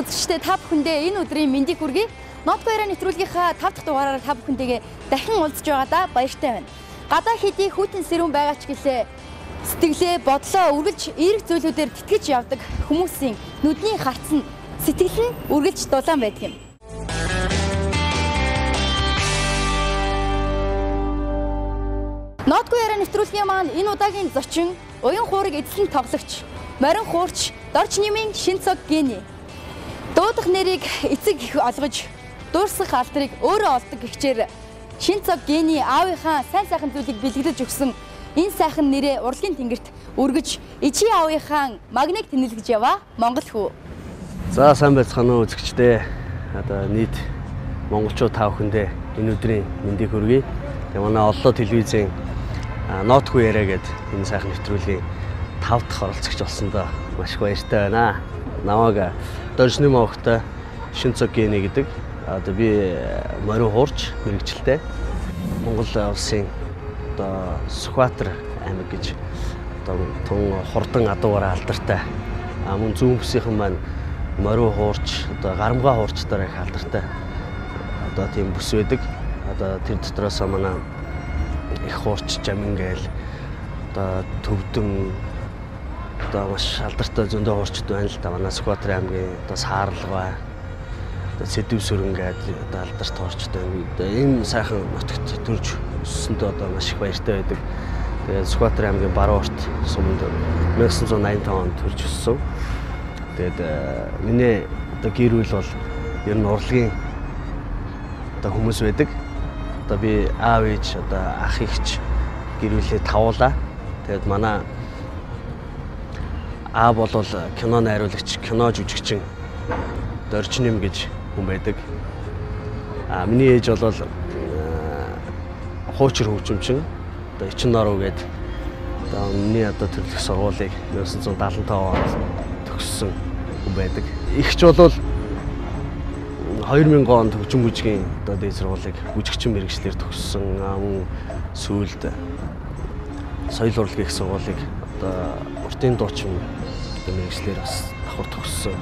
үзэгчдээ та бүхэндээ энэ өдрийн мэндийг хүргэе. Нотко Яриа нэвтрүүлгийнхаа 5 дахь дугаараар та бүхэнтэйгээ дахин уулзж байгаадаа баяртай байна. Гадаа хэдий хүйтэн сэрүүн байгаа ч гэлээ сэтгэлээ, бодлоо үргэлж эерэг зүйлүүдээр тэтгэж явдаг хүмүүсийн нүдний харц нь сэтгэл нь үргэлж дулаан байдаг юм. Нотко Яриа нэвтрүүлгийн маань энэ удаагийн зочин уян хуурыг эзлэн тоглогч, морин хуурч, дорч нэмийн Шинцог Гений. Дуудах нэрийг эцэг их олгож, дуурсах алдрыг өөрөө олдог гихчээр Шинцог Гений аавынхаа сайн сайхан зүйлийг бэлгэлж өгсөн энэ сайхан нэрээ урлагийн тэнгэрт өргөж, ичийн аавынхаа магныг тэнэлгэж яваа Монгол хүү. За сайн байцгаана уу үзэгчдээ. Одоо нийт монголчууд та бүхэндээ энэ өдрийн мэндийг хүргэе. Тэгээ манай оллоо телевизийн Нотко Яриа гэдэг энэ сайхан нэвтрүүлгийн 5 дахь оролцогч болсондоо маш их баяртай байна. Намайг доржны мохтой Шинцог Гений гэдэг. Одоо би морин хуурч мэрэгчлээ. Монгол улсын одоо Сүхбаатар аймаг гэж одоо тун хурдан адуугаар алдартай. Мөн зүүн бүсийнхэн маань морин хуурч одоо гарамгаа хуурчдаар их алдартай. Одоо тийм бүс байдаг. Одоо тэр дотроос манай их хуурч Жамин гээл одоо Төвдөн одоо маш алдартай зөндөө хуурчд байна л да. Манай Сүхбаатар аймгийн одоо Саарлгай, одоо Сэдэв сүрэн гэдэг одоо алдартай хуурчд байна. Одоо энэ сайхан нутагт төрж өссөндөө одоо маш их баяртай байдаг. Тэгээд Сүхбаатар аймгийн Баруурт суманд 1985 онд төрж өссөн. Тэгээд миний одоо гэр бүл бол ер нь урлагийн одоо хүмүүс байдаг. Одоо би аав ээж одоо ах эгч гэр бүлээ тавуулаа. Тэгээд манай аав бол кино найруулагч, кино жүжигчин Дорж нэм гэж хүн байдаг. Миний ээж бол хуучир хөгжимчин одоо Эчин Норов гэдэг одоо миний одоо төрлөх сургуулийг 1975 онд төгссөн хүн байдаг. Игч бол 2000 онд хөгжим бүжгийн одоо дээд сургуулийг бүжигчин мэргэжлэр төгссөн. Мөн сүүлд соёл урлагийн их сургуулийг одоо уртын дуучин мэргэжлэр бас давхар төгссөн.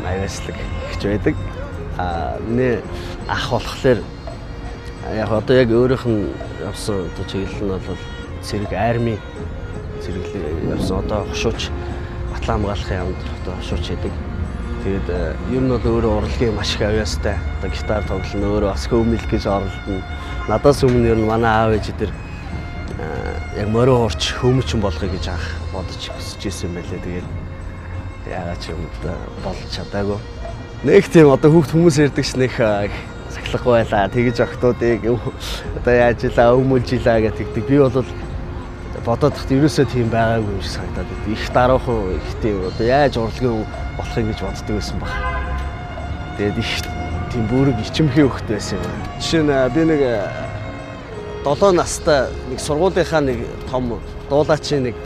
Майвэслэг гэж байдаг. Миний ах болохоор яг одоо яг өөрийнх нь явсан одоо чиглэл нь бол цэрэг арми цэрэглэр явсан одоо хошууч Батлан хамгаалахын яамд одоо хошууч хийдэг. Тэгээд ер нь бол өөрөө урлагийн маш их авьяастай. Одоо гитар тоглоно, өөрөө бас хөвмөл гэж оролдоно. Надаас өмнө ер нь манай аав ээждэр яг морин хуурч хөвмөчин болохыг гэж анх бодож хүсэж ирсэн байлээ. Тэгээд яагаад ч юм болж чадаагүй. Нэг тийм одоо хүүхд хүмүүс ирдэг ш нэг сахилахгүй байлаа. Тэгэж октоодыг одоо яаж илаа өмөлжилаа гэдэг. Би бол бодоод тахт ерөөсөө тийм байгаагүй юм шиг санагдаад байд. Их даруухан их тийм одоо яаж урлагийн болохыг гэж боддог байсан баг. Тэгээд их тийм бүрэг ичимхий хөхт байсан юм. Жишээ нь би нэг 7 настай нэг сургуулийнхаа нэг том дуулаачийн нэг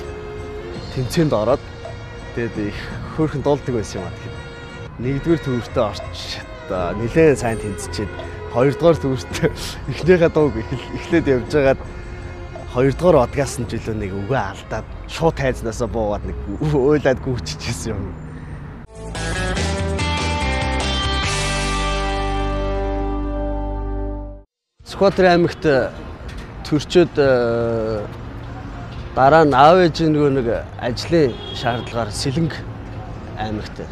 тэмцээнд ороод тэгээд их хөөрхөн дуулдаг байсан юм аа. Тэгэхээр нэгдүгээр төвөртөө орч одоо нэлээд сайн тэнцчихэд хоёрдугаар төвөртөө эхнийхээ дууг эхлээд явж байгаад хоёрдугаар одгаас нь жилөө нэг үгээ алдаад шууд тайзнаасаа буугаад нэг уйлаад гүйчихсэн юм. Сүхбаатар аймагт төрчөөд дараа нь аав ээж нэг ажлын шаардлагаар Сэлэнг аймагт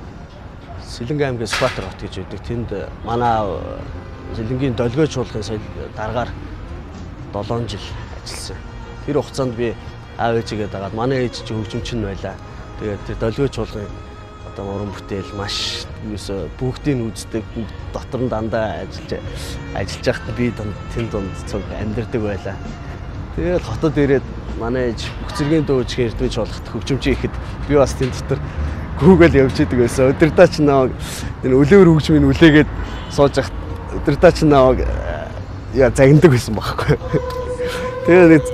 Сэлэнг аймгийн Сүхбаатар хот гэж байдаг. Тэнд манай Сэлэнгийн долгио чуулгын соёл дараагаар 7 жил ажилласан. Тэр хугацаанд би аав ээжигээ дагаад манай ээж чи хөгжимчин байлаа. Тэгээд тэр долгио чуулгын одоо уран бүтээл маш юусо бүгдийг үздэг, бүгд дотор нь дандаа ажиллаж байхад би тэнд донд цог амьдардаг байлаа. Тэгээд хотод ирээд манай ээж бүх зэргийн дуу үжигээр эрдмэж болгоход хөгжимчин ихэд би бас тэнд дотор гүүгэл явж идэг байсан. Өдөртөө ч наваг энэ үлээвэр хөгжмийн үлээгээд сууж байхад өдөртөө ч наваг загнадаг байсан байхгүй. Тэгээд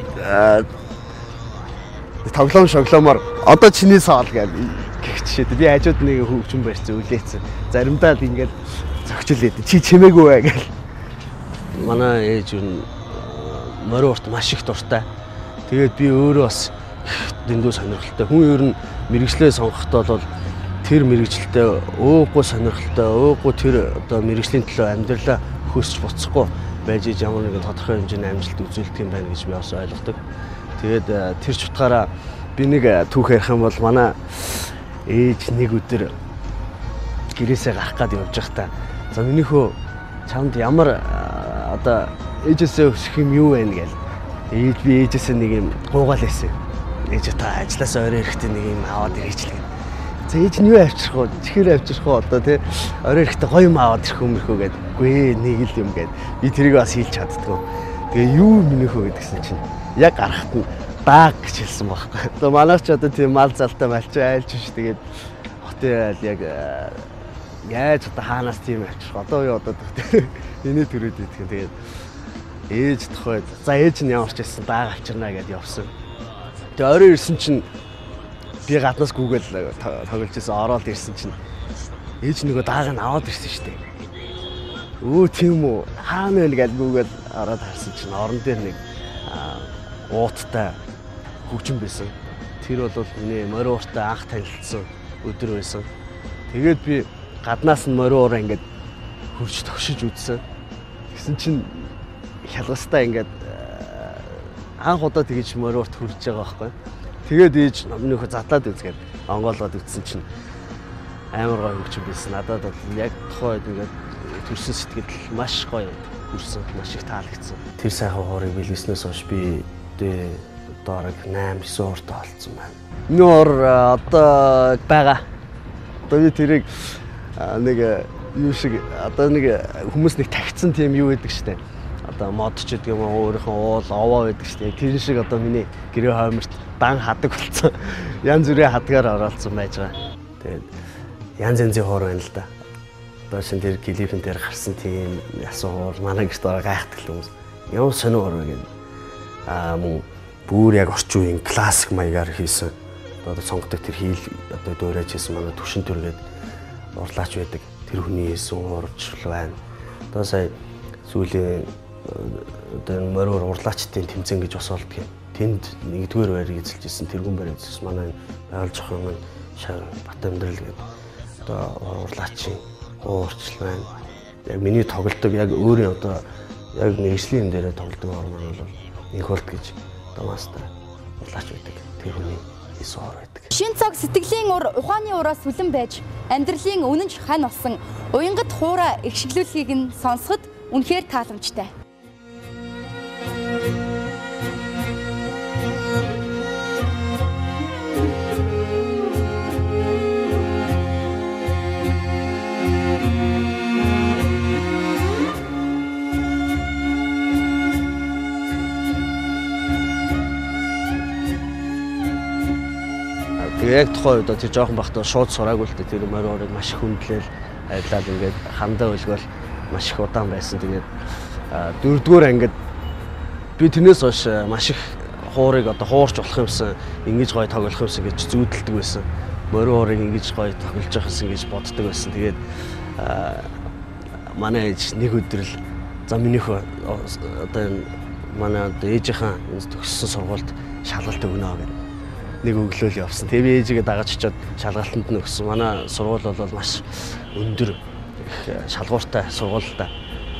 тоглоом шоглоомоор одоо чиний соол гихчээд би хажууд нэг хөгжим барьсан үлээсэн. Заримдаа ингээд зөгчлээд чи чимээгүй бай гэл. Манай ээж юу морин урт маш их дуртай. Тэгээд би өөрөө бас дэндүү сонирхолтой. Хүн ер нь мэрэгчлээ сонгохдоо бол тэр мэрэгчлээ өөгүй сонирхолтой, өөгүй тэр одоо мэрэгжлийн төлөө амьдралаа хөөсч буцахгүй байж ямар нэгэн тодорхой хэмжээний амжилт үзүүлдэг юм байна гэж би бас ойлгодог. Тэгээд тэр ч утгаараа би нэг түүх ярих юм бол манай ээж нэг өдөр гэрээсээ гарах гээд явж байхдаа за минийхөө чамд ямар одоо ээжээсээ өсөх юм юу байна гээл. Би ээжээсээ нэг юм гуугаал байсан. Ээж та ажилласаа орой ирэхдээ нэг юм аваад ирээчлээ. За ээж нь юу авчрах вэ? Чихэр авчрах уу одоо тий орой ирэхдээ гоё юм аваад ирэх юмэрхүү гээд. Үгүй ээ нэг л юм гээд. Би тэрийг бас хийлж чаддгүй. Тэгээ юу минийхөө гэдгсэн чинь яг гарахт нь дааг гэж хэлсэн байхгүй. Одоо манайч одоо тийм мал залтай малч айлч ш тэгээд хотел яг яаж одоо хаанаас тийм авчрах. Одоо юу одоо энэ төрөөд идэх юм тэгээд ээж тохойд. За ээж нь ямар ч байсан дааг авчирнаа гэдээ явсан. Тэгээ орой ирсэн чинь би гаднаас гүгэл тоглож байсан ороод ирсэн чинь ээж нөгөө дааг нь аваад ирсэн шүү дээ. Өө тийм үү хаана вэ гэж гүгэл ороод харсан чинь орон дээр нэг ууттай хөгжим байсан. Тэр бол миний морин ууртай анх танилцсан өдөр байсан. Тэгээд би гаднаас нь морин уураа ингээд хурж тогшиж үзсэн. Тэгсэн чинь хялгастай ингээд анх удаа тэгэж морин уурт хурж байгаа байхгүй. Тэгээд ээж минийхөө задлаад үзгээд онгоолгоод үзсэн чинь амар гоё хөгжим байсан. Надад яг тухайд ингээд төрсөн сэтгэл маш гоё хүрсэн, маш их таалагдсан. Тэр сайхан хоорыг билгснээс хойш би дөрөг 8-9 ууртай олцсон байна. Нөр одоо байгаа. Одоо би тэрийг нэг юу шиг одоо нэг хүмүүс нэг тагцсан тийм юу гэдэг штэ. Одоо мод ч гэдэг юм уу өөрийнхөө уул овоо байдаг штэ. Тэр шиг одоо миний гэрээ хойморт дан хадаг болсон. Янз бүрийн хадгаар оролцсон байж байгаа. Тэгээд янз янзын хоор байна л да. Одоо шин тэр клипэн дээр гарсан тийм ясуур манай гэрт гайхдаг хүмүүс. Ямар сонио хоор вэ гэдэг. Мөн бүр яг орчин үеийн классик маягаар хийсэн. Одоо сонгодог тэр хийл одоо дөөрэж хийсэн манай төвшин төргээд урлаач байдаг. Тэр хүний хийсэн урвжлал байна. Одоо сая сүүлийн одоо морин урлаачдын тэмцээн гэж бас болдгоо. Тэнд нэгдүгээр байрыг эзэлж ирсэн тэргүүн байр эзэлсэн манай байгаль зохион маань Бат амьдрал гэдэг. Одоо урлаачийн уурчлал байна. Яг миний тоглодог яг өөрийн одоо яг мэргэжлийн юм дээр тоглодог ормон бол инх болт гэж одоо мастер урлаач байдаг. Тэр хүний эсвэр байдаг. Шин цаг сэтгэлийн ур ухааны ураас сүлэн байж амьдралын үнэнч хань болсон уянгад хуурай ихшиглүүлгийг нь сонсоход үнэхээр тааламжтай. Яг тухайн үед тэр жоохон бахтаа шууд сураагүй л дээ тэр морин уурыг маш их хүндлээл ажиллаад ингээд хандаа өлгөөл маш их удаан байсан. Тэгээд дөрөвдүгээр ангид би тэрнээс хойш маш их хуурыг одоо хуурч болох юмсан ингэж гоё тоглох юмсан гэж зүүдэлдэг байсан. Морин уурыг ингэж гоё тоглож явах юмсан гэж боддог байсан. Тэгээд манай ээж нэг өдөр л за минийхөө одоо энэ манай ээжийнхэн төгссөн сургуульд шалгалт өгнө гэдэг нэг өглөөл явсан. Тэгээ би ээжигээ дагаж очиод шалгалтанд нь өгсөн. Манай сургууль бол маш өндөр шалгууртай сургуультай.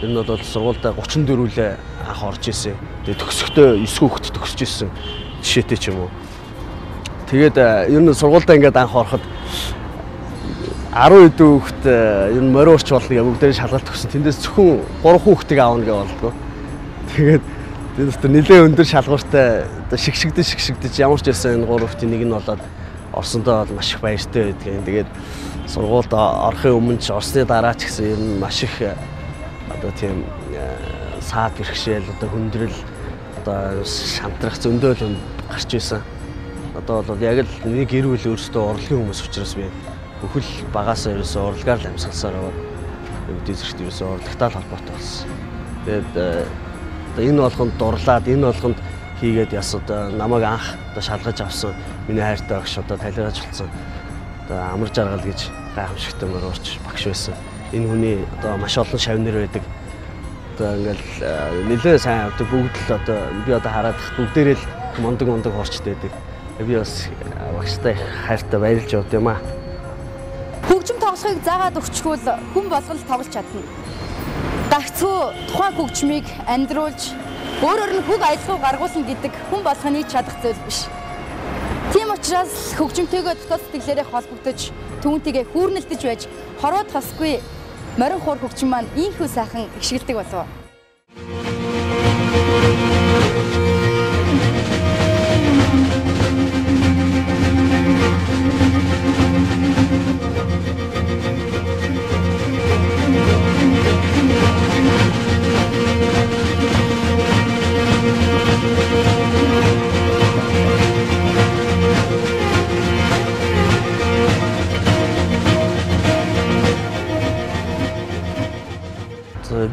Энэ нь бол сургуультай 34 үлээ анх орж исэн. Тэгээ төгсөхдөө 9 хүүхэд төгсөж исэн жишээтэй ч юм уу. Тэгээд ер нь сургуультай ингээд анх ороход 10 хэдэн хүүхэд ер нь морин уурч болныг бүгдээ шалгалт өгсөн. Тэндээс зөвхөн 3 хүүхдийг аавна гэж болдгоо. Тэгээд тэр өстө нэлээ өндөр шалгууртай одоо шигшигдэж ямар ч байсан энэ 3 хүүхдийн нэг нь болоод орсондоо бол маш их баяртай байдгийн. Тэгээд сургуульд орохын өмнө ч орсны дараа ч гэсэн ер нь маш их одоо тийм саад бэрхшээл одоо хүндрэл одоо шантрах зөндөөл юм гарч ирсэн. Одоо бол яг л нэг гэр бүл өөрсдөө урлагийн хүмүүс учраас би бүхэл багасаа ерөөсөө урлагаар л амьсгалсаар аваад өвдөж зэрэгт ерөөсөө урлагтай холбоотой болсон. Тэгээд энэ болгонд дурлаад энэ болгонд хийгээд яс одоо намайг анх одоо шалгаж авсан миний хайртай багш одоо талигаж болсон. Одоо амар жаргал гэж гайхамшигтай мөр урч багш байсан. Энэ хүний одоо маш олон шавнар байдаг. Одоо ингээл нэлээд сайн авдаг бүгд л одоо би одоо хараад бүгдээрээ л мондог хорчтой байдаг. Би бас багштай хайртай баярлж явд юм аа. Хөгжим тоглохыг заагаад өгчихвөл хүн болгол тоглож чадна. Гагцхүү тухайн хөгжмийг амьдруулж өөрөөр нь хөг аялгау гаргуулна гэдэг хүн болгоны чадах зүйл биш. Тийм учраас хөгжимтэйгээ дотоод сэтгэлээрээ холбогдож, түүнтэйгээ хүүрнэлдэж байж хороод хосгүй морин хуур хөгжим маань ийхүү сайхан ишгэлдэг болов.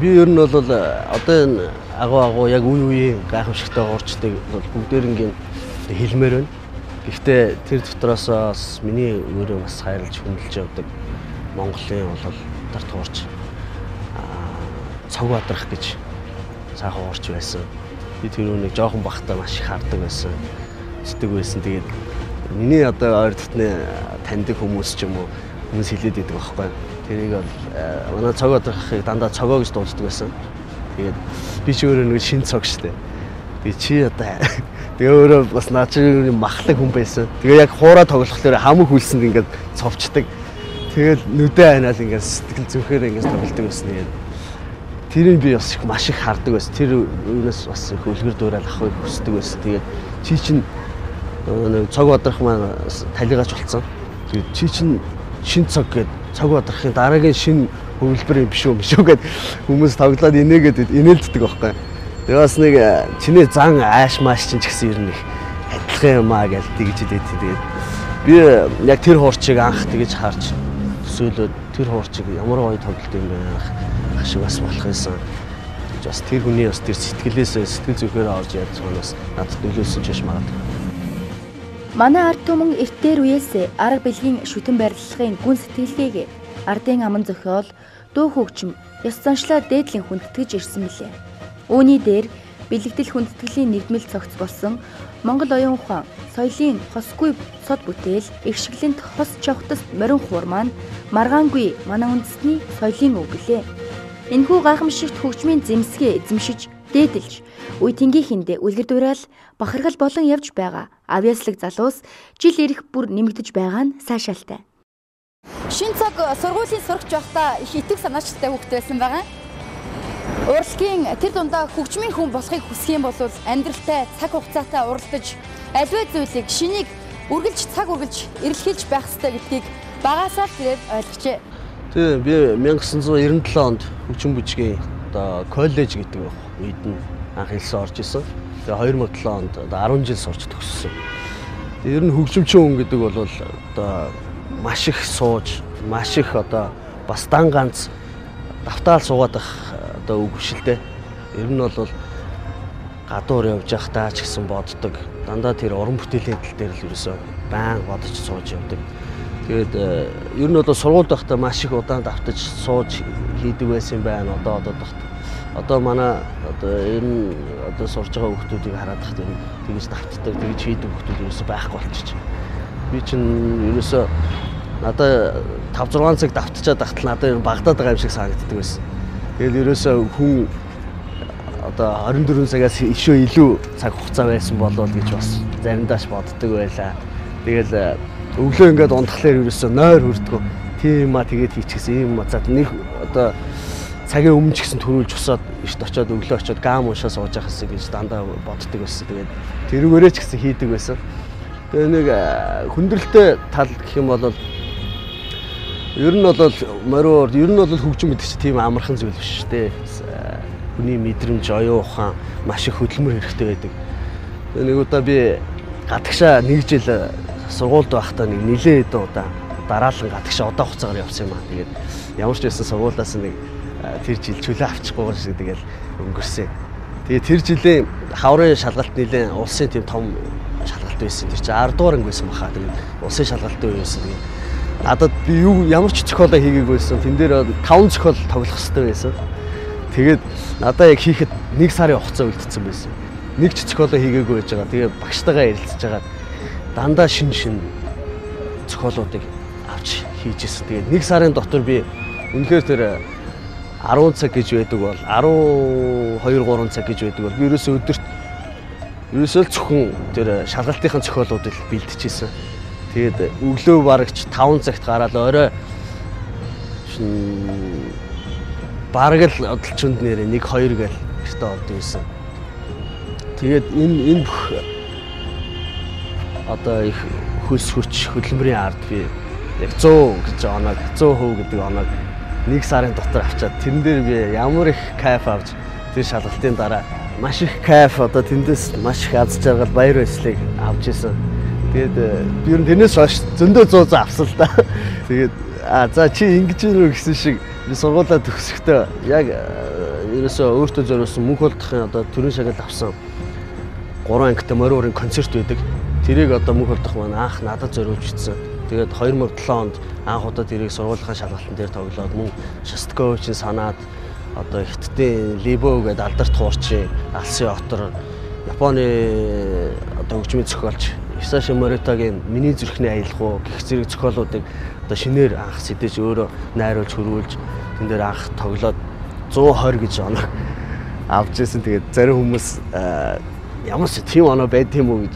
Би ер нь бол одоо энэ агуу яг үе гайхамшигтай уурчдыг бол бүгдээрингийн хэлмээр байна. Гэхдээ тэр дотроос бас миний өөрөө бас хайрлаж хүндэлж явдаг Монголын бол дарт уурч цог бадрах гэж цаахан уурч байсан. Би тэр үнийг жоохон бахтаа маш их хардаг байсан. Зүтдэг байсан. Тэгээд миний одоо ойр дотны таньдаг хүмүүс ч юм уу хүмүүс хэлээд идэг байхгүй. Тэрийг бол манай цог бадрахыг дандаа цогоо гэж дууддаг байсан. Тэгээд би ч өөрөө нэг шинэ цог штэ. Тэгээд чи одоо тэгээ өөрөө бас наа чи махлаг хүн байсан. Тэгээ яг хуураа тоглохлоор хамаг хүлсэнд ингээд цовчдаг. Тэгэл нүдэ айнаал ингээд сэтгэл зүхээр ингээд тоглолдог байсан юм. Тэрийг би бас маш их хардаг байсан. Тэр үеэс бас их үлгэр дуурайл авахыг хүсдэг байсан. Тэгээд чи чинь нэг цог бадрах маань талигаач болцсон. Тэгээд чи чинь шинэ цог гэдэг цог бадрахын дараагийн шинэ хөвлбөр юм биш үү гэд хүмүүс тоглоод инээгээд инээлддэг байхгүй. Тэгээ бас нэг чиний зан ааш мааш чинь ч гэсэн ер нь их адилхан юм аа гэж тэгж хэлээд тэгээд би яг тэр хуурчийг анх тэгж харж төсөөлөд тэр хуурчийг ямар гоё тоглолт юм бэ шиг бас болох байсан. Тэгж бас тэр хүний бас тэр сэтгэлээс сэтгэл зүрхээр орж яаж цаанаас надад нөлөөсөн ч биш магадгүй. Манай ард түмэн эртээр үеэс арга бэлгийн шүтэн барилгын гүн сэтгэлгээг ардын аман зохиол дуу хөгжим ёс заншлаа дээдлэн хүндэтгэж ирсэн билээ. Үүний дээр бэлэгдэл хүндэтгэлийн нэгдмэл цогц болсон Монгол оюун ухаан соёлын хосгүй сод бүтээл ихшгэлэнт хос чавхтас морин хуур маань маргаангүй манай үндэсний соёлын өв билээ. Энэхүү гайхамшигт хөгжмийн зэмсгээ эзэмшиж дээдэлж үе тэнгийнхиндээ үлгэр дуурайл бахархал болон явж байгаа авьяаслаг залуус жил ирэх бүр нэмэгдэж байгаа нь сайшаалтай. Шинэ цаг сургуулийн сурагч байхдаа их итэг санаачтай хүүхэд байсан байгаа. Урлагийн тэр дундаа хөгжмийн хүн болохыг хүсэх юм бол амьдралтай цаг хугацаатай уралдаж аливаа зүйлийг шинийг үргэлж цаг үргэлж эрэлхийлж байх ёстой гэдгийг багасаа тэрээр ойлгожээ. Тэгээ би 1997 онд хөгжим бүжгийн одоо коллеж гэдэг үед нь анх хэлсэн орж исэн. Тэгээ 2007 онд одоо 10 жил сурч төгссөн. Тэгээ ер нь хөгжимчин хүн гэдэг бол одоо маш их сууж, маш их одоо бас дан ганц давтаал суугаад ах одоо үгвшилтэй. Ер нь бол гадуур явж явахдаа ч гэсэн боддог. Дандаа тэр уран бүтээлийн тал дээр л ерөөсөө байн бодож сууж явдаг. Тэгээд ер нь бол сургуульд байхдаа маш их удаан давтаж сууж хийдэг байсан байна. Одоо манай одоо энэ одоо сурж байгаа хүүхдүүдийг хараад тахт энэ тэгж давтдаг, тэгж хийдэг хүүхдүүд ерөөсөө байхгүй болчих. Би чинь ерөөсөө надад 5-6 цаг давтчихад тахтал надад энэ багдаад байгаа юм шиг санагддаг байсан. Тэгэл ерөөсөө хүн одоо 24 цагаас ишөө илүү цаг хугацаа байсан болов гэж бас заримдаач боддог байлаа. Тэгэл өглөө ингээд унтахлаар ерөөсөө нойр хүрдгөө. Тийм ма тэгээд хийчихсэн юм ба зад нэг одоо цагийн өмнө ч гэсэн төрүүлж усаад ишт очиод өглөө очиод гам уншаа сууж байхаас гэж дандаа боддог байсан. Тэгээд тэрүүгээрээ ч гэсэн хийдэг байсан. Тэгээ нэг хүндрэлтэй тал гэх юм бол ер нь бол мориор ер нь бол хөгжим гэдэг чинь тийм амархан зүйл биш шүү дээ. Хүний мэдрэмж, оюун ухаан маш их хөдөлмөр хэрэгтэй байдаг. Нэг удаа би гадагшаа нэг жил сургуульд байхдаа нэг нилээ хэдэн удаа дараалан гадагшаа удаан хугацаагаар явсан юм аа. Тэгээд ямар ч байсан сургуулиас нэг тэр жил чөлөө авчихгүйгээр шиг тэгэл өнгөрсөн. Тэгээд тэр жилийн хаврын шалгалт нилээ улсын тийм том шалгалт байсан. Тэр чинь 10 дугаар анги байсан баха. Тэгээд улсын шалгалтын үе байсан. Тэгээд надад би ямар ч зохиолоо хийгээгүйсэн. Тэн дээр 5 зохиол тоглох хэрэгтэй байсан. Тэгээд надаа яг хийхэд 1 сарын хугацаа үлдсэн байсан. Нэг ч зохиолоо хийгээгүй байж байгаа. Тэгээд багштайгаа ярилцж байгаа. Дандаа шин зохиолуудыг авч хийжсэн. Тэгээд 1 сарын дотор би үнэхээр тэр 10 цаг гэж байдаг бол 12 3 цаг гэж байдаг бол би ерөөсөө өдөрт ерөөсөө зөвхөн тэр шалгалтын зохиолуудыг бэлтжижсэн. Тэгээд өглөө барагч 5 цагт гараад орой бараг л одолчонд нэрээ 1 2 гээл гэртээ ордог байсан. Тэгээд энэ бүх одоо их хөлс хүч хөдөлмөрийн ард би яг 100 гэж оног 100% гэдэг оног 1 сарын дотор авчаад тэрэн дээр би ямар их кайф авч тэр шалгалтын дараа маш их кайф одоо тэндээс маш их аз жаргал баяр баясгалыг авч исэн. Тэгээд би ер нь тэрнээс хойш зөндөө 100 авсан л да. Тэгээд за чи ингэж ирүү гэсэн шиг би сургуулаа төгсөхдөө яг ерөөсөө өөртөө зориулсан мөнх болдохын одоо төрийн шагнал авсан 3 ангитай морин урын концерт байдаг. Тэрийг одоо мөнх болдох маань анх надад зориулж ицсэн. Тэгээд 2007 онд анх удаа тэрийг сургуулийн шалгалтын дээр тоглоод мөн Шостаковичийн санаад одоо Хятадын Либо гэдэг алдарт хуурчин Алсын отор Японы одоо хөгжмийн зохиолч Исаши Моритагийн миний зүрхний аялал гэх зэрэг зохиолуудыг одоо шинээр анх сэдэж өөрөө найруулж хөрвүүлж тэн дээр анх тоглоод 120 гэж оноо авч ирсэн. Тэгээд зарим хүмүүс ямар ч тийм оноо байд тийм үү гэж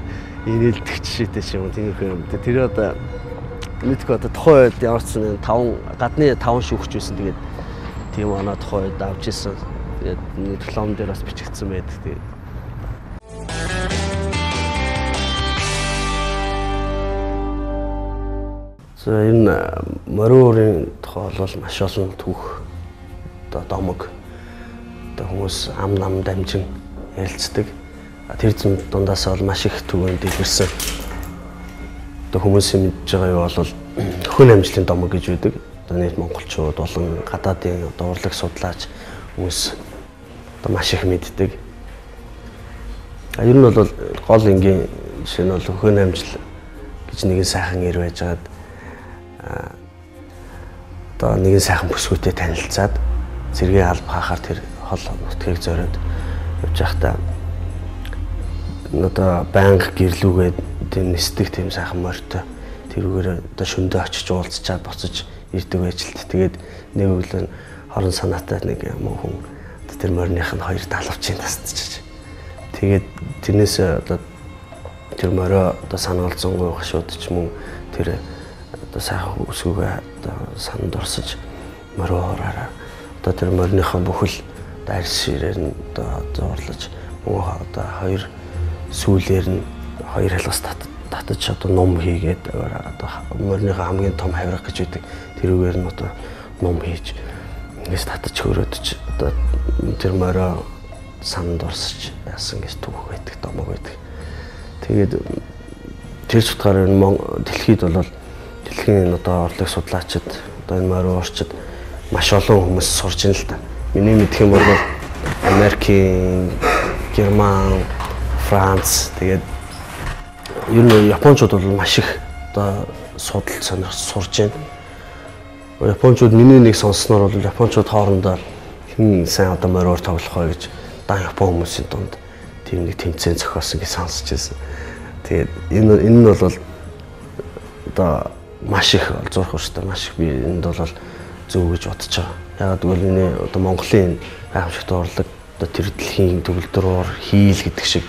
инээлдэг жишээтэй шүү. Тиймэрхүү юм. Тэр одоо мэдгүй одоо тухайн үед ямар ч 5 гадны 5 шүүгч байсан. Тэгээд тийм оноо тухайн үед авч ирсэн. Тэгээд диплом дээр бас бичигдсэн байдаг. Тэгээд энэ морин урын тухай бол маш олон түүх одоо домог одоо хүмүүс ам нам дамжин ярилцдаг. Тэр дундаас бол маш их түгээн дэлгэрсэн. Одоо хүмүүсийн мэдж байгаа юу бол хүн амжилтын домог гэж үүдэг. Одоо нийт монголчууд болон гадаадын одоо урлаг судлаач хүмүүс одоо маш их мэддэг. Ер нь бол гол энгийн жишээ нь бол хүн амжилт гэж нэгэн сайхан ир байжгаад одоо нэгэн сайхан бүсгүйтэй танилцаад зэргийн алба хаахаар тэр хол нутгийг зориод явж байхдаа одоо банк гэрлүүгээд тийм нисдэг тийм сайхан морьтой тэрүүгээр одоо шөндөө очиж уулзчаад буцаж ирдэг байж л тэгээд нэг өглөө хорон санаатай нэг мөн хүн тэр морьных нь хоёр талавчийн тасцчих. Тэгээд тэрнээс одоо тэр морь одоо санаалзангуй хашууд ч мөн тэр одоо сайхан үсгүүгээ одоо санд орсож морьороо одоо тэр морьныхаа бүхэл арьс ширээр нь одоо зурлаж мөн одоо хоёр сүүлээр нь хоёр халгас татаж одоо ном хийгээд одоо морьныхаа хамгийн том хавирга гэж үүдэг тэрүүгээр нь одоо ном хийж ингээс татаж хөрөөдөж одоо тэр морь санд орсож яасан гэж түүх байдаг домог байдаг. Тэгээд тэр чухалаар дэлхийд бол дэлхийн одоо орлог судлаачид одоо энэ морь уурчид маш олон хүмүүс сурж ин л та. Миний мэдх юм бол Америкийн, Герман, Франц тэгээд ер нь японочууд бол маш их одоо судал сонирхож сурж байна. Японочууд миний нэг сонссноор бол японочууд хоорондоо хэн сайн одоо морьор тоглох вэ гэж дан япон хүмүүсийн дунд тийм нэг тэмцээн зохиосон гэж сонсч байсан. Тэгээд энэ нь бол одоо маш их зурх ууштай маш их би энд бол зөв гэж бодож байгаа. Ягаад гэвэл энэ одоо Монголын гайхамшигт урлаг одоо тэр дэлхийн төгөлдрөөр хийл гэдэг шиг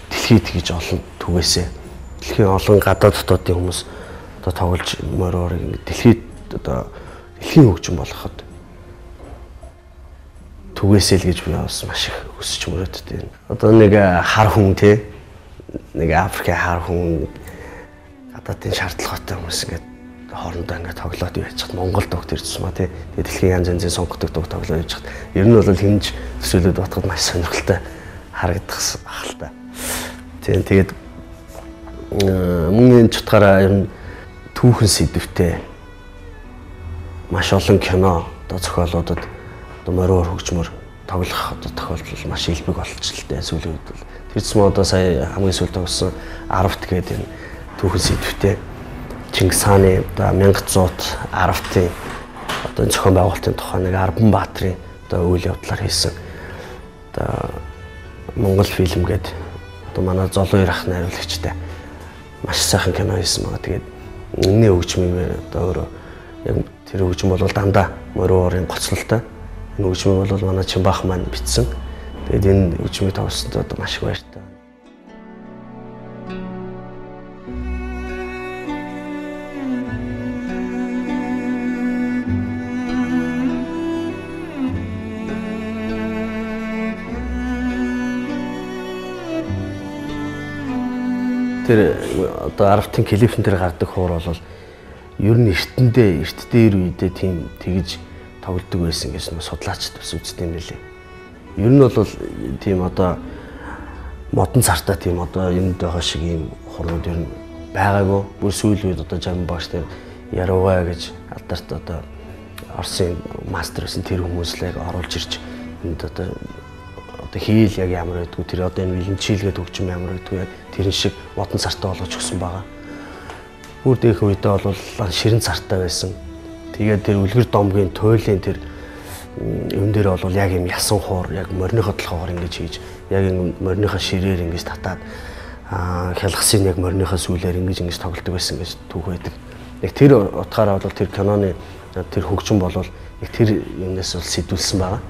дэлхийд гэж олон түгээсээ дэлхийн олон гадаад дотоодын хүмүүс одоо тоглож морьорыг дэлхийд одоо дэлхийн хөгжим болгоход түгээсэй л гэж би бас маш их өсөж мөрөөддөг байна. Одоо нэг хар хүн те нэг Африкийн хар хүн гадаадын шаардлагатай хүмүүс ингээд хоорондоо ингээд тоглоод байж хат Монгол дугт ирсэн ба тий. Тэгээд дэлхийн янз янзын сонгодог дуг тоглоод байж хат. Ер нь бол хинж төсөөлөд батхад маш сонирхолтой харагдах ахaltaа. Тэгээд мөн энэ чутгаараа ер нь түүхэн сэдвтэй маш олон кино одоо зохиолуудад одоо морьор хөгжмөр тоглох одоо тохиолдол маш илбэг болчихлоо сүүлийн үед бол. Тэрчмээ одоо сая хамгийн сүүлд тогсон 10-т гэдэг энэ түүхэн сэдвтэй Чингис хааны одоо 1110-ийн одоо энэ зохион байгуулалтын тухай нэг Арбан баатрын одоо үйл явдлаар хийсэн одоо Монгол фильм гэдэг одоо манай Золон ах найруулагчтай маш сайхан кино хийсэн байгаа. Тэгээд энэний хөгжмийг одоо өөрөө Яг тэр хөгжим бол дандаа морин уурын гоцлолтой. Энэ хөгжим бол манай Чимбаах маань бичсэн. Тэгээд энэ хөгжмийг тоглосонд одоо маш их баяртай. Тэр одоо 10-ын клипэн дээр гардаг хуур бол ер нь эртэндээ үедээ тийм тэгж тоглодог байсан гэж нэг судлаачд бас үздэг юм билээ. Ер нь бол тийм одоо модон цартаа тийм одоо энд байгаа шиг ийм хурууд ер нь байгаагүй. Бүр сүүлийн үед одоо жам багш тэр Яруугаа гэж алдарт одоо Оросын мастер гэсэн тэр хүмүүслийг оруулж ирж энд одоо хийл яг ямар байдгүй тэр одоо энэ вилэнчилгээд хөгжим ямар байдгүй яг тэрэн шиг модон цартаа болгож өгсөн байгаа. Бүр дэх үедээ бол ширэн цартаа байсан. Тэгээд тэр үлгэр домгийн туйлын тэр юм дээр бол яг юм ясан хуур яг мориныхоо толгоогоор ингэж хийж яг энэ мориныхоо ширээр ингэж татаад хялгасын яг мориныхоо сүүлээр ингэж тоглодог байсан гэж түүх байдаг. Яг тэр утгаараа бол тэр киноны тэр хөгжим бол яг тэр юмнаас бол сэдвүүлсэн байгаа.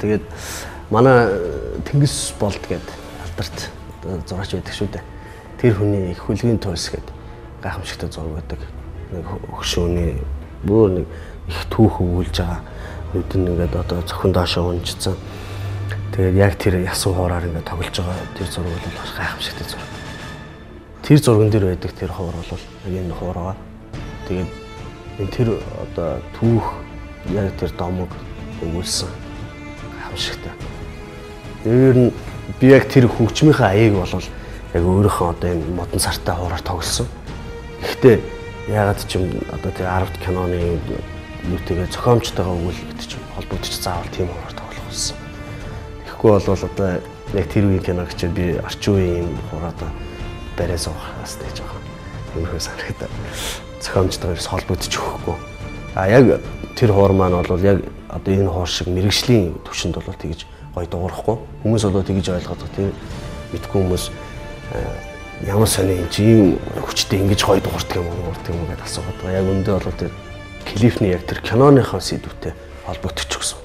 Тэгээд манай Тэнгис болд гэдэг алдарт зураач байдаг шүү дээ. Тэр хүний их хүлгийн туйлс гэдэг гайхамшигтай зураг байдаг. Нэг хөшөөний бүр нэг их түүх өгүүлж байгаа. Нүд нь ингээд одоо зөвхөн доошоо унжсан. Тэгээд яг тэр ясан хуураар ингээд тоглож байгаа тэр зураг бол гайхамшигтай зураг. Тэр зурган дээр байдаг тэр хуур бол яг энэ хуур байгаа. Тэгээд энэ тэр одоо түүх яг тэр домог өгүүлсэн. Гайхамшигтай. Ер нь би яг тэр хөгжмийнхаа аяыг бол яг өөрийнхөө одоо энэ модон цартаа хуураар тоглосон. Гэхдээ ягаад ч юм одоо тэр 10-р киноны юутэйгээ зохиомжтойгоо өгүүлэлт ч холбогдож заавал тийм хуураар тоглох болсон. Тэгэхгүй бол одоо яг тэр үеийн киног ч би орчин үеийн хуураа одоо барай суугахаас гэж байгаа. Иймэрхүү санагдаа зохиомжтойгоо холбогдож өгөхгүй. Яг тэр хуур маань бол яг одоо энэ хуур шиг мэрэгжлийн төвшөнд бол тэгж гоё дуурахгүй. Хүмүүс бол тэгж ойлгоод тийм мэдгүй хүмүүс ямар сони ийм хүчтэй ингэж гоё дуурдаг юм уу гэдээ асуугаад байгаа. Яг өндөө бол тэр клипний яг тэр киноныхоо сэдвүүтэй холбогдож өгсөн.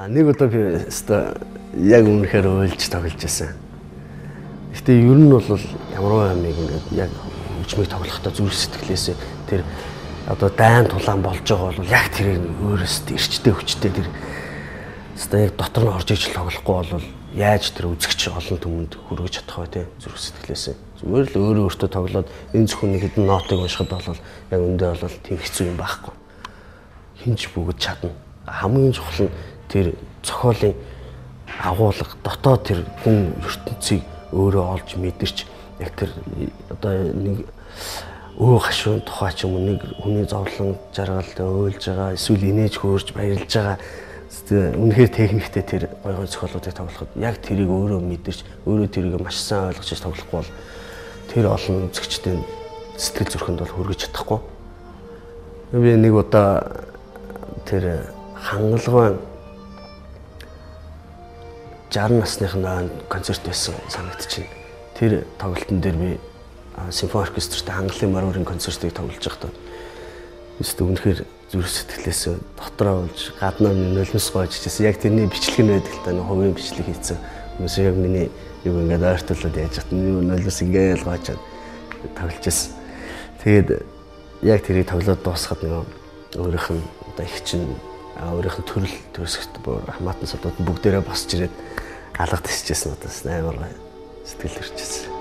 Нэг удаа би өстой яг үнэхээр уйлж тоглож байсан. Гэтэ ер нь бол ямар юм ингээд яг хөгжмийг тоглохдоо зүрх сэтгэлээс тэр одоо дайн тулаан болж байгаа бол яг тэр өөрөөсөө эрчтэй хүчтэй тэр өстой яг дотор нь орж иж тоглохгүй бол яаж тэр үзэгч олон түмэнд хүргэж чадах вэ те зүрх сэтгэлээс. Зүгээр л өөрөө өөртөө тоглоод энэ зөвхөн нэг хэдэн нотыг уншихад бол яг өндөө бол тийм хэцүү юм байхгүй. Хинж бүгд чадна. Хамгийн чухал нь тэр зохиолын агуулга дотоод тэр хүн ертөнцийг өөрөө олж мэдэрч яг тэр одоо нэг гашуун тухай ч юм уу нэг хүний зовлон жаргалтай уйлж байгаа эсвэл инээж хөөрж баярлж байгаа үнэхээр техниктэй тэр гой гой зохиолуудыг тоглоход яг тэрийг өөрөө мэдэрч өөрөө тэрийг маш сайн ойлгож тоглохгүй бол тэр олон үзэгчдийн сэтгэл зүрхэнд бол хүргэж чадахгүй. Би нэг удаа тэр хангалгын 60 насныхны концерт байсан санагдчихэв. Тэр тоглолтын дээр би симфони оркестртэй хангалын маруурын концертыг тоглож байхдаа өстө үнэхээр зүрх сэтгэлээс дотроо болж гаднаа нулимс гоож чижсэн. Яг тэрний бичлэг нь байдаг л та хувийн бичлэг хийсэн. Хүмүүс яг миний юу ингээд ойртолоод яаж хат нулимс ингээд гоожаад тоглож байсан. Тэгээд яг тэрийг тоглоод дуусгаад нэг өөрийнх нь одоо их чинь өөрийнх нь төрөл төрсгт хамаатан содууд бүгдээрээ босч ирээд алга тисчээсэн удаас амар сэтгэл төрчихсэн.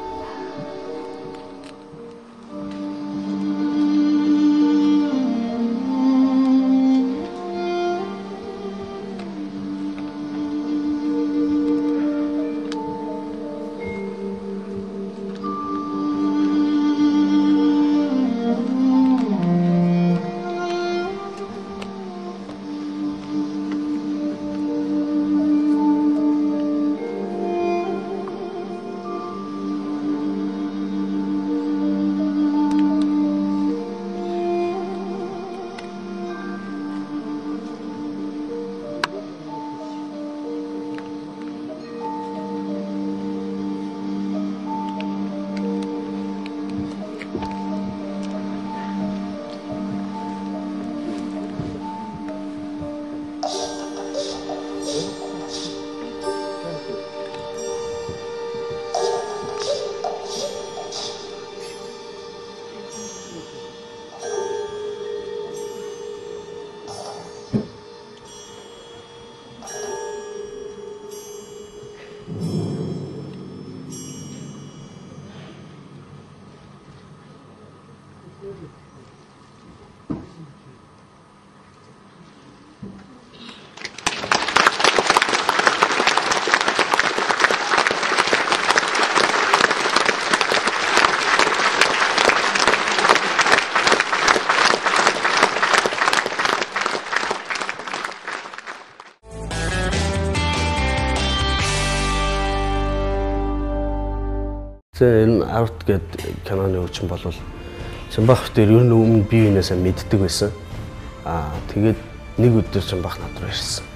Энэ Out гэдэг киноны хүчин бол Чамбах дээр ер нь өмнө бие биенээсээ мэддэг байсан. Тэгээд нэг өдөр Чамбах над руу ирсэн.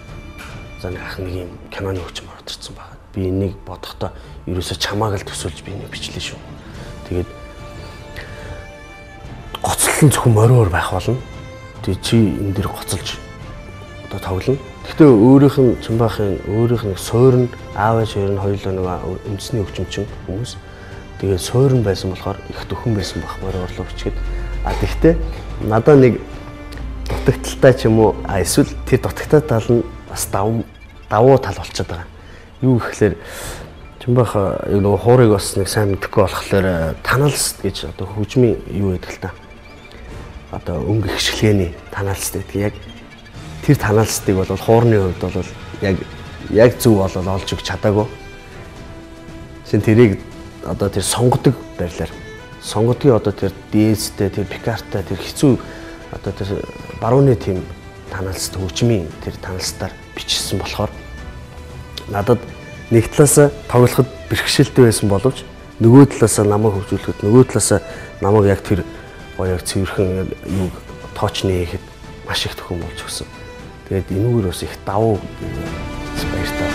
За нэг ах нэг юм киноны хүчин ороод ирсэн байна. Би энийг бодохдоо ерөөсөө чамааг л төсөөлж би энийг бичлээ шүү. Тэгээд гоцлон зөвхөн мориор байх болно. Тэгээд чи энэ дээр гоцолж одоо тоглоно. Гэхдээ өөрийнх нь Чамбахын өөрийнх нь суурь нь аав ээж хоёр нь хоёулаа нэг үндэсний өвчмчин хүмүүс. Тэгээд суурь байсан болохоор их дөхөн байсан бахмаар орлоо бичгээд тэгтээ надаа нэг дутагдaltaй ч юм уу эсвэл тэр дутагтай тал нь бас давуу тал болчиход байгаа. Юу гэхээр Чамбах нөгөө хуурыг бас нэг сайн мэдэхгүй болохоор таналс гэж одоо хөгжмийн юу гэдэг л та. Одоо өнгө ихшгэлгээний таналс гэдэг яг тэр таналсыг бол хуурны хувьд бол яг зөв болол олж өгч чадаагүй. Шин тэрийг одоо тэр сонгодог байрлаар сонгодгийн одоо тэр дээстэй тэр пикарттай тэр хэцүү одоо тэр барууны тим таналс хөгжмийн тэр таналстаар бичсэн болохоор надад нэг талаас тоглоход бэрхшээлтэй байсан боловч нөгөө талаас намайг хөгжүүлэхэд нөгөө талаас намайг яг тэр гоёг цэвэрхэн юг тоочны хийхэд маш их төхөн болж өгсөн. Тэгээд энүүгээр бас их давуу баяртай.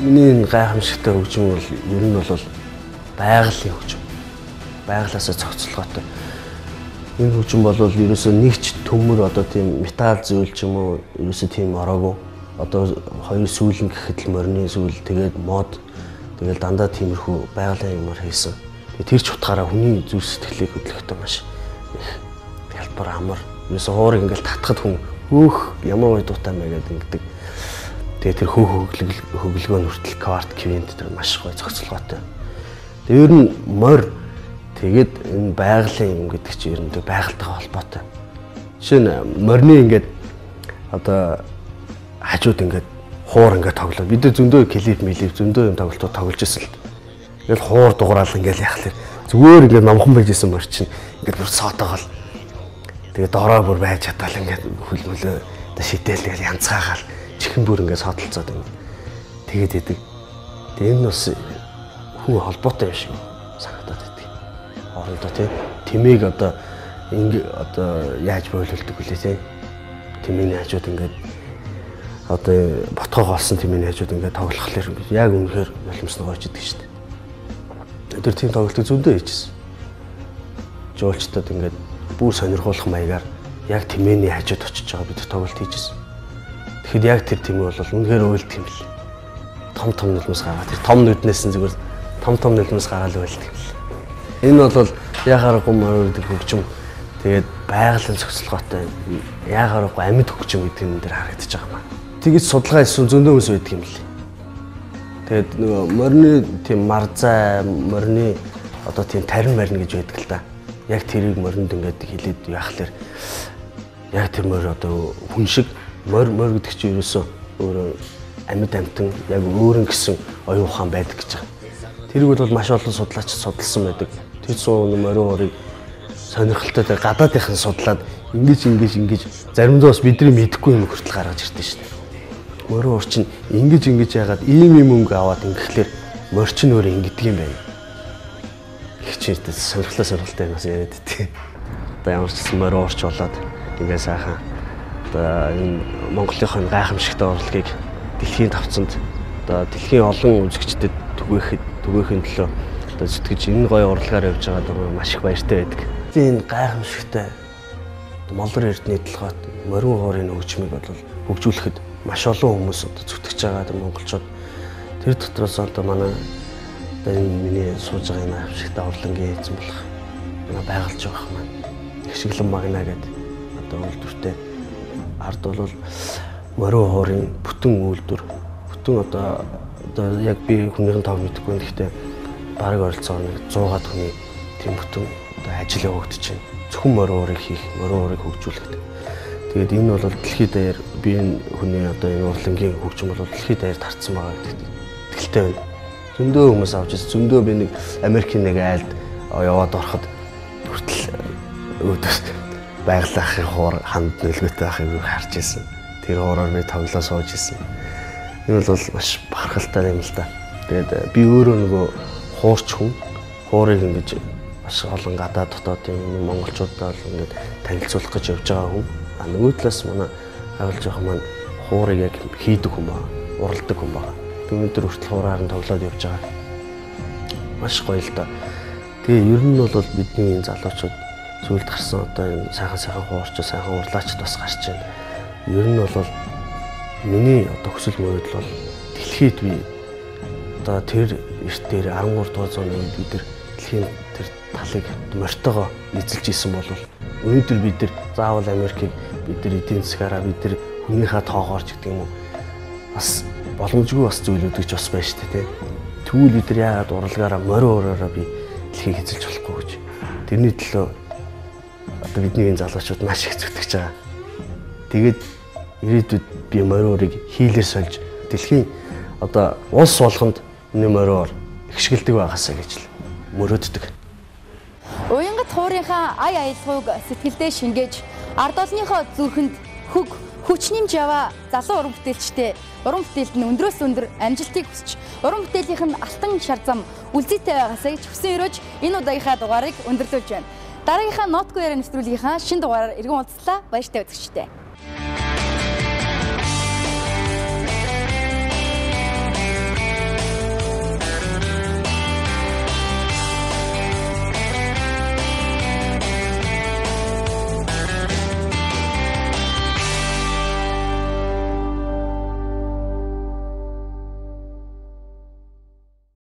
Миний гайхамшигтай хөгжим бол ер нь бол байгалийн хөгжим. Байгалаасаа цогцолгоотой. Энэ хөгжим бол ерөөсөө нэгч төмөр одоо тийм металл зүйл ч юм уу ерөөсөө тийм ороогүй. Одоо хоёр сүүлэн гэхэд л морины сүүл тэгээд мод тэгээд дандаа тиймэрхүү байгалийн юмар хийсэн. Тэр ч утгаараа хүний зүрх сэтгэлийг хөдлөхдөө маш их ялбар амар. Ерөөсөө хуурыг ингээл татхад хүн өөх ямар гоё дуутай мэ гэдэг ингэдэг. Тэгээд тэр хөглөгөө нүртэл кварт квинт тэр маш гоё зохицолгоотой. Тэгээд ер нь морь тэгээд энэ байгалийн юм гэдэг чинь ер нь байгальтайгаа холбоотой. Жишээ нь морины ингээд одоо хажууд ингээд хуур ингээд тоглоо. Бид зөндөө клип зөндөө юм тоглолтууд тоглож ирсэн л. Ингээд хуур дуграал ингээд яхахлаар зүгээр ингээд номхон байж исэн морь чинь ингээд бүр соотоогоол. Тэгээд дороо бүр байж чадвал ингээд хөлмөлөө шидээл ингээд янцгаагаал чихэн бүр ингээд сотолцоод байна. Тэгээд идэг. Тэгээд энэ бас хүн холбоотой юм шиг санагдаад байдаг. Орондоо тэмээг одоо ингэ одоо яаж бойлуулдаг вүлээ те. Тэмээний хажууд ингээд одоо ботгоо олсон тэмээний хажууд ингээд тоглохлоор яг үнэхээр нулимс ногоож идэг шүү дээ. Тэр тийм тоглолтыг зөндөө хийжсэн. жуулчдад ингээд бүр сонирхуулах маягаар яг тэмээний хажууд очиж байгаа бид тоглолт хийжсэн. Тэгэхэд яг тэр тэмээ бол үнэхээр уйлдэх юм бэл. Том нулимс гаргаад тэр том нүднээс нь зүгээр том нулимс гараад уйлдэх юм бэл. Энэ бол яхаарахгүй мөрөдөг хөгжим. Тэгээд байгалийн цогцлогоотой яхаарахгүй амьд хөгжим гэдэг нь дээр харагдаж байгаа маа. Тэгэж судалгаа хийсэн зөндөө хүмүүс байдаг юм бэл. Тэгээд нөгөө морины тийм марзай, морины одоо тийм тарин марин гэж байдаг л да. Яг тэрийг моринд ингээд хилээд яхахлаар яг тэр морь одоо хүн шиг морь гэдэг чинь ерөөсөө өөрөө амьд амтан яг өөрөн гэсэн оюун ухаан байдаг гэж байгаа. Тэрийг бол маш олон судлаач судалсан байдаг. Тэр суу морин уурыг сонирхолтой тэр гадаадынхан судлаад ингэж заримдаа бас бидний мэдэхгүй юм хүртэл гаргаж ирдэ шүү дээ. Морин уур чинь ингэж яагаад ийм өнгө аваад ингэхлээр морь чинь өөрөө ингэдэг юм байна. Хичээдээ сонирхолтой бас яриад тий. Одоо ямар ч гэсэн морин уурч болоод ингээ сайхан одоо энэ Монголынхон гайхамшигтай урлагийг дэлхийн тавцанд одоо дэлхийн олон үзэгчдэд түгээхийн төлөө одоо зүтгэж энэ гоё урлагаар явж байгаа маш их баяртай байдаг. Энэ гайхамшигтай Молдор эрдэнэ толгойд морин уурын хөгжмийг бол хөгжүүлэхэд маш олон хүмүүс одоо зүтгэж байгаа монголчууд. Тэр дотроос одоо манай одоо энэ миний сууж байгаа энэ гайхамшигтай урлагийн эзэн болох байгуулж байгаа юм маань. Хшиглэн магна гэдэг одоо үйлдвэртэй ард бол морин уурын бүтэн үйлдвэр бүтэн одоо яг би хүнийхэн тав мэдэхгүй. Гэхдээ бараг ойролцоогоор 100-аад хүний тийм бүтэн одоо ажил явагдаж байна. Зөвхөн морин уурыг хийх, морин уурыг хөгжүүлэх. Тэгээд энэ бол дэлхийд даяар би энэ хүний одоо энэ урлагийн хөгжим бол дэлхийд даяар тарцсан байгаа гэдэгт итгэлтэй байна. Зөндөө хүмүүс авч ирсэн. Зөндөө би нэг Америкийн нэг айлд яваад ороход хүртэл өөдөөс байгалахын хуур ханд нөлөөтэй ахыг харж ирсэн. Тэр хуураар би тоглоо сууж ирсэн. Энэ бол маш бахархалтай юм л да. Тэгээд би өөрөө нөгөө хуурч хүн хуурыг ингэж маш олон гадаад дотоод юм монголчуудаа л ингээд танилцуулах гэж явж байгаа хүн. Нөгөө талаас манай агуулж байгаа маань хуурыг яг хийдэг хүн баа, уралдаг хүн баа. Өнөөдөр хүртэл хуураар нь тоглоод явж байгаа. Маш гоё л да. Тэгээ ер нь бол бидний энэ залуучууд зүйлд гарсан одоо энэ сайхан хуурч, сайхан урлаачд бас гарч байна. Ер нь бол миний одоо хүсэл мөрөөдөл бол дэлхийд би одоо тэр эрт дээр 13 дугаар зууны үед бид дэлхийн тэр талыг морьтойгоо эзэлж исэн бол өнөөдөр бид нар заавал Америкийг бид нар эдийн засгаараа бид нар хүнийхээ тоогоорч гэдэг юм уу бас боломжгүй бас зүйлүүд гэж бас байна шүү дээ тий. Тэгвэл бид нар яагаад урлагаараа морин уураараа би дэлхийг эзэлж болохгүй гэж. Тэрний төлөө одоо бидний энэ залуучууд маш их зүтгэж байгаа. Тэгээд ирээдүйд би морин уурыг хийлээр сольж дэлхийн одоо улс болгонд энэ морин уур ихшгэлдэг байгаасаа гэж л мөрөөддөг. Уянгат хуурынхаа ая аялгауг сэтгэлдээ шингээж ард олонныхоо зүрхэнд хүч нэмж яваа залуу уран бүтээлчтэй уран бүтээлд нь өндрөөс өндөр амжилтыг хүсч уран бүтээлийнх нь алтан шар зам үлзийтэй байгаасаа гэж хүсэн өрөөж энэ удаагийнхаа дугаарыг өндөрлөж байна. Дараагийнхаа нотгүй яриа нэвтрүүлгийнхаа шинэ дугаараар иргэн уулзлаа. Баяртай үзэгчдээ.